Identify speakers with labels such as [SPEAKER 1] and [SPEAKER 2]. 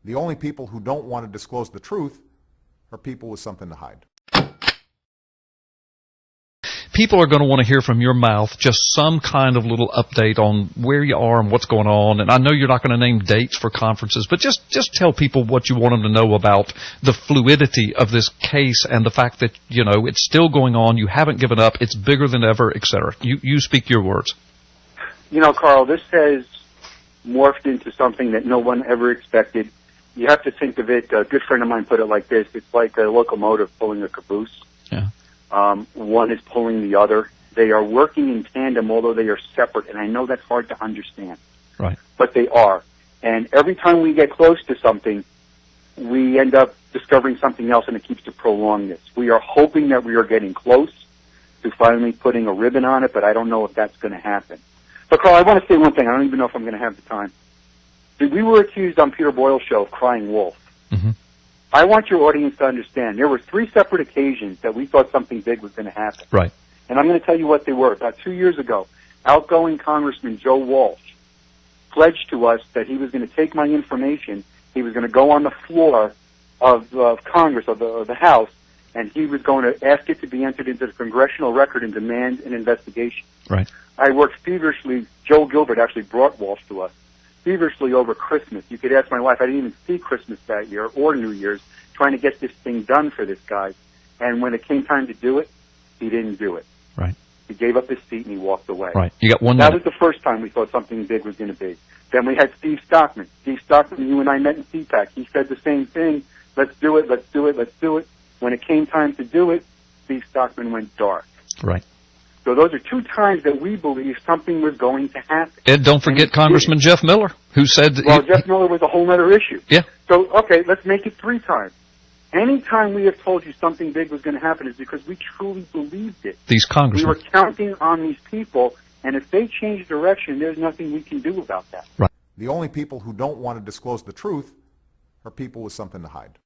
[SPEAKER 1] The only people who don't want to disclose the truth are people with something to hide.
[SPEAKER 2] People are going to want to hear from your mouth just some kind of little update on where you are and what's going on. And I know you're not going to name dates for conferences, but just tell people what you want them to know about the fluidity of this case and the fact that, you know, it's still going on. You haven't given up. It's bigger than ever, et cetera. You speak your words.
[SPEAKER 3] You know, Carl, this has morphed into something that no one ever expected. You have to think of it, a good friend of mine put it like this: it's like a locomotive pulling a caboose.
[SPEAKER 2] Yeah.
[SPEAKER 3] One is pulling the other. They are working in tandem, although they are separate, and I know that's hard to understand.
[SPEAKER 2] Right.
[SPEAKER 3] But they are. And every time we get close to something, we end up discovering something else, and it keeps to prolong this. We are hoping that we are getting close to finally putting a ribbon on it, but I don't know if that's going to happen. But, Carl, I want to say one thing. I don't even know if I'm going to have the time. We were accused on Peter Boyle's show of crying wolf.
[SPEAKER 2] Mm-hmm.
[SPEAKER 3] I want your audience to understand there were 3 separate occasions that we thought something big was going to happen.
[SPEAKER 2] Right.
[SPEAKER 3] And I'm going to tell you what they were. About 2 years ago, outgoing Congressman Joe Walsh pledged to us that he was going to take my information, he was going to go on the floor of Congress, of the House, and he was going to ask it to be entered into the congressional record and demand an investigation.
[SPEAKER 2] Right.
[SPEAKER 3] I worked feverishly. Joe Gilbert actually brought Walsh to us. Feverishly over Christmas. You could ask my wife. I didn't even see Christmas that year or New Year's, trying to get this thing done for this guy. And when it came time to do it, he didn't do it.
[SPEAKER 2] Right.
[SPEAKER 3] He gave up his seat and he walked away.
[SPEAKER 2] Right. You got 1
[SPEAKER 3] That
[SPEAKER 2] minute.
[SPEAKER 3] was the first time we thought something big was going to be. Then we had Steve Stockman. Steve Stockman, you and I met in CPAC. He said the same thing. Let's do it, let's do it, let's do it. When it came time to do it, Steve Stockman went dark.
[SPEAKER 2] Right.
[SPEAKER 3] So those are 2 times that we believe something was going to happen.
[SPEAKER 2] Ed, don't forget Congressman Jeff Miller, who said...
[SPEAKER 3] Well, Jeff Miller was a whole other issue.
[SPEAKER 2] Yeah.
[SPEAKER 3] So, okay, let's make it 3 times. Any time we have told you something big was going to happen is because we truly believed it.
[SPEAKER 2] These congressmen.
[SPEAKER 3] We were counting on these people, and if they change direction, there's nothing we can do about that.
[SPEAKER 2] Right.
[SPEAKER 1] The only people who don't want to disclose the truth are people with something to hide.